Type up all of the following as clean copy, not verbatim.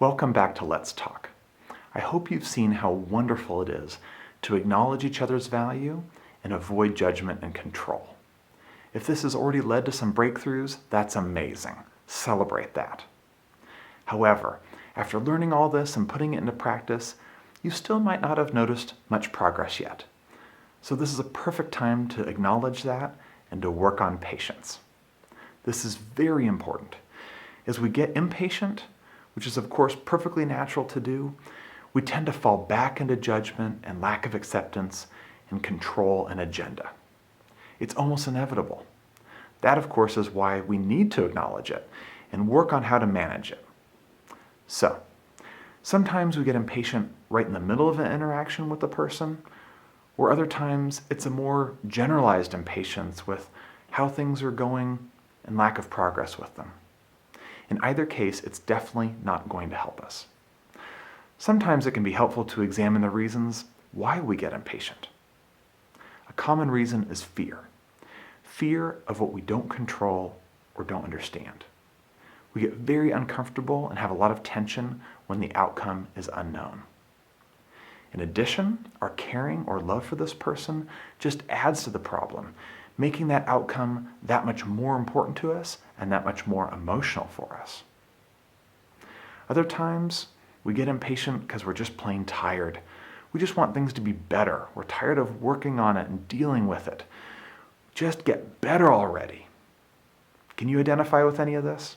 Welcome back to Let's Talk. I hope you've seen how wonderful it is to acknowledge each other's value and avoid judgment and control. If this has already led to some breakthroughs, that's amazing. Celebrate that. However, after learning all this and putting it into practice, you still might not have noticed much progress yet. So this is a perfect time to acknowledge that and to work on patience. This is very important. As we get impatient, which is of course perfectly natural to do, we tend to fall back into judgment and lack of acceptance and control and agenda. It's almost inevitable. That of course is why we need to acknowledge it and work on how to manage it. So, sometimes we get impatient right in the middle of an interaction with the person, or other times it's a more generalized impatience with how things are going and lack of progress with them. In either case, it's definitely not going to help us. Sometimes it can be helpful to examine the reasons why we get impatient. A common reason is fear. Fear of what we don't control or don't understand. We get very uncomfortable and have a lot of tension when the outcome is unknown. In addition, our caring or love for this person just adds to the problem, making that outcome that much more important to us and that much more emotional for us. Other times, we get impatient because we're just plain tired. We just want things to be better. We're tired of working on it and dealing with it. Just get better already. Can you identify with any of this?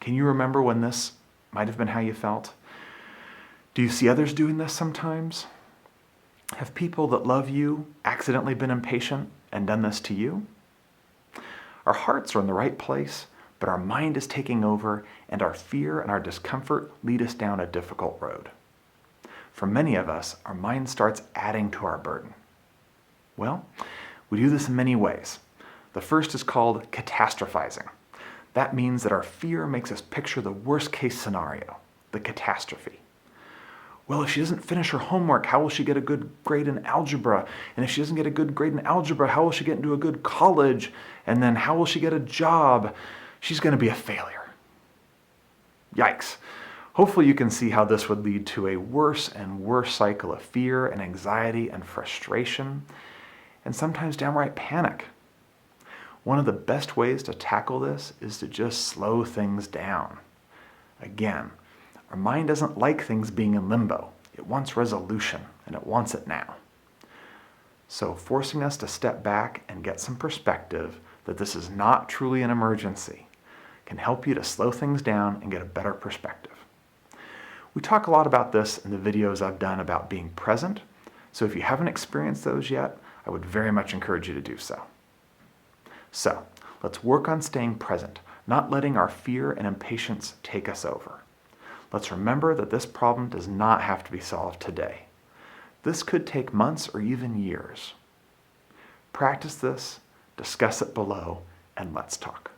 Can you remember when this might have been how you felt? Do you see others doing this sometimes? Have people that love you accidentally been impatient and done this to you? Our hearts are in the right place, but our mind is taking over, and our fear and our discomfort lead us down a difficult road. For many of us, our mind starts adding to our burden. Well, we do this in many ways. The first is called catastrophizing. That means that our fear makes us picture the worst case scenario, the catastrophe. Well, if she doesn't finish her homework, how will she get a good grade in algebra? And if she doesn't get a good grade in algebra, how will she get into a good college? And then how will she get a job? She's going to be a failure. Yikes. Hopefully you can see how this would lead to a worse and worse cycle of fear and anxiety and frustration, and sometimes downright panic. One of the best ways to tackle this is to just slow things down. Again, our mind doesn't like things being in limbo. It wants resolution, and it wants it now. So forcing us to step back and get some perspective that this is not truly an emergency can help you to slow things down and get a better perspective. We talk a lot about this in the videos I've done about being present, so if you haven't experienced those yet, I would very much encourage you to do so. So, let's work on staying present, not letting our fear and impatience take us over. Let's remember that this problem does not have to be solved today. This could take months or even years. Practice this, discuss it below, and let's talk.